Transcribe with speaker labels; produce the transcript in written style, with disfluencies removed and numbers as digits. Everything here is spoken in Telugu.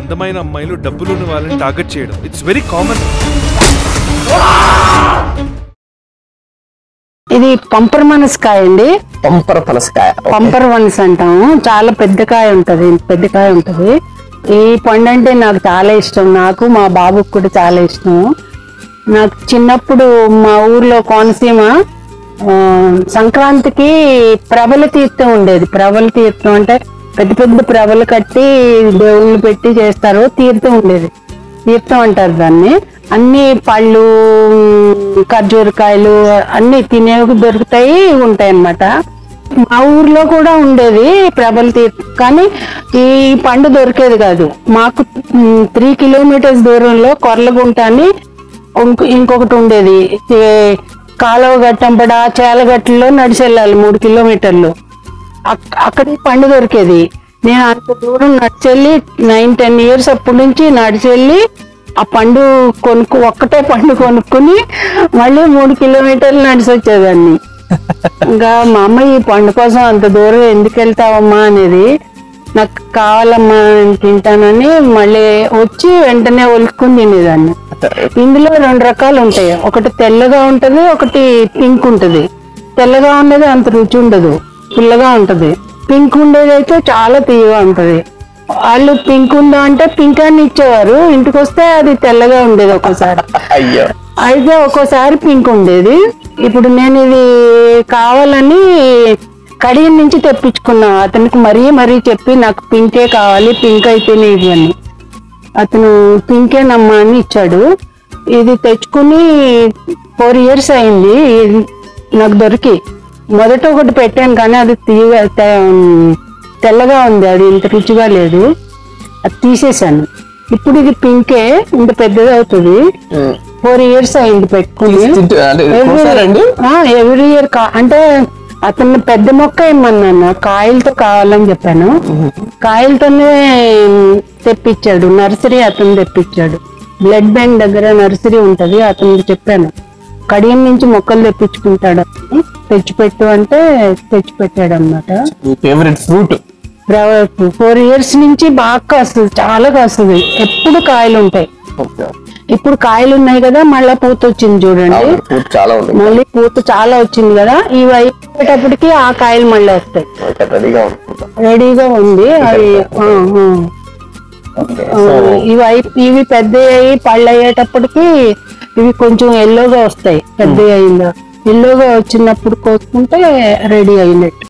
Speaker 1: అందమైన అమ్మాయిలు డబ్బులున్న వాళ్ళని టార్గెట్ చేయడం ఇట్స్ వెరీ కామన్.
Speaker 2: ఇది పంపర్ మనస్కాయ అండి.
Speaker 3: పంపర్ పనసకాయ,
Speaker 2: పంపర్ వన్స్ అంటాము. చాలా పెద్ద కాయ ఉంటది, పెద్ద కాయ ఉంటది. ఈ పండు అంటే నాకు చాలా ఇష్టం. నాకు మా బాబుకి కూడా చాలా ఇష్టం. నాకు చిన్నప్పుడు మా ఊర్లో కోనసీమ సంక్రాంతికి ప్రభల తీర్థం ఉండేది. ప్రభల తీర్థం అంటే పెద్ద పెద్ద ప్రభలు కట్టి దేవుళ్ళు పెట్టి చేస్తారు. తీర్థం ఉండేది, తీర్థం అంటారు దాన్ని. అన్ని పళ్ళు, ఖర్జూరకాయలు అన్ని తినేవి దొరుకుతాయి, ఉంటాయి అన్నమాట. మా ఊర్లో కూడా ఉండేది ప్రభల తీర్థం, కానీ ఈ పండు దొరికేది కాదు. మాకు 3 కిలోమీటర్స్ దూరంలో కొర్లగుంట అని ఇంకొకటి ఉండేది. కాలువ గట్టంపడ చేలగట్టులో నడిచి వెళ్ళాలి 3 కిలోమీటర్లు. అక్కడ పండు దొరికేది. నేను అంత దూరం నడిచెళ్ళి 9-10 ఇయర్స్ అప్పటి నుంచి నడిచెళ్ళి ఆ పండు ఒక్కటే పండు కొనుక్కుని మళ్ళీ 3 కిలోమీటర్లు నడిచి వచ్చేదాన్ని. ఇంకా మా అమ్మ ఈ పండు కోసం అంత దూరం ఎందుకు వెళ్తావమ్మా అనేది, నాకు కావాలమ్మా తింటానని మళ్ళీ వచ్చి వెంటనే ఒలుచుకుని తినేదాన్ని. ఇందులో 2 రకాలు ఉంటాయి. ఒకటి తెల్లగా ఉంటది, ఒకటి పింక్ ఉంటది. తెల్లగా ఉన్నది అంత రుచి ఉండదు, పుల్లగా ఉంటది. పింక్ ఉండేది అయితే చాలా తీయగా ఉంటది. వాళ్ళు పింక్ ఉందా అంటే పింక్ అని ఇచ్చేవారు, ఇంటికి వస్తే అది తెల్లగా ఉండేది ఒక్కోసారి. అయితే ఒక్కోసారి పింక్ ఉండేది. ఇప్పుడు నేను ఇది కావాలని కడియం నుంచి తెప్పించుకున్నా. అతనికి మరీ చెప్పి నాకు పింకే కావాలి, పింక్ అయితేనే ఇది అని. అతను పింకేనమ్మా అని ఇచ్చాడు. ఇది తెచ్చుకుని 4 ఇయర్స్ అయింది నాకు దొరికి. మొదట ఒకటి పెట్టాను కానీ అది తెల్లగా ఉంది, అది ఇంత రుచిగా లేదు, అది తీసేసాను. ఇప్పుడు ఇది పింకే, ఇంత పెద్దది అవుతుంది. 4 ఇయర్స్ అయింది పెట్టుకుని. ఎవ్రీ ఇయర్ అంటే అతను పెద్ద మొక్క ఇమ్మన్నాను, కాయలతో కావాలని చెప్పాను. కాయలతోనే తెప్పించాడు, నర్సరీ అతను తెప్పించాడు. బ్లడ్ బ్యాంక్ దగ్గర నర్సరీ ఉంటది, అతను చెప్పాను కడియం నుంచి మొక్కలు తెప్పించుకుంటాడు, తెచ్చిపెట్టు అంటే తెచ్చిపెట్టాడు అన్నమాట. 4 ఇయర్స్ నుంచి బాగా కాస్తుంది, చాలా కాస్తుంది. ఎప్పుడు కాయలు ఉంటాయి. ఇప్పుడు కాయలు ఉన్నాయి కదా, మళ్ళా పూత వచ్చింది చూడండి, మళ్ళీ పూత చాలా వచ్చింది కదా. ఇవి అయిపోయేటప్పటికి ఆ కాయలు మళ్ళీ వస్తాయి. రెడీగా ఉంది అది. ఇవి పెద్ద అయ్యి పళ్ళు అయ్యేటప్పటికి ఇవి కొంచెం ఎల్లోగా వస్తాయి. పెద్ద అయిందా ఎల్లోగా వచ్చినప్పుడు కోసుకుంటే రెడీ అయినట్టు.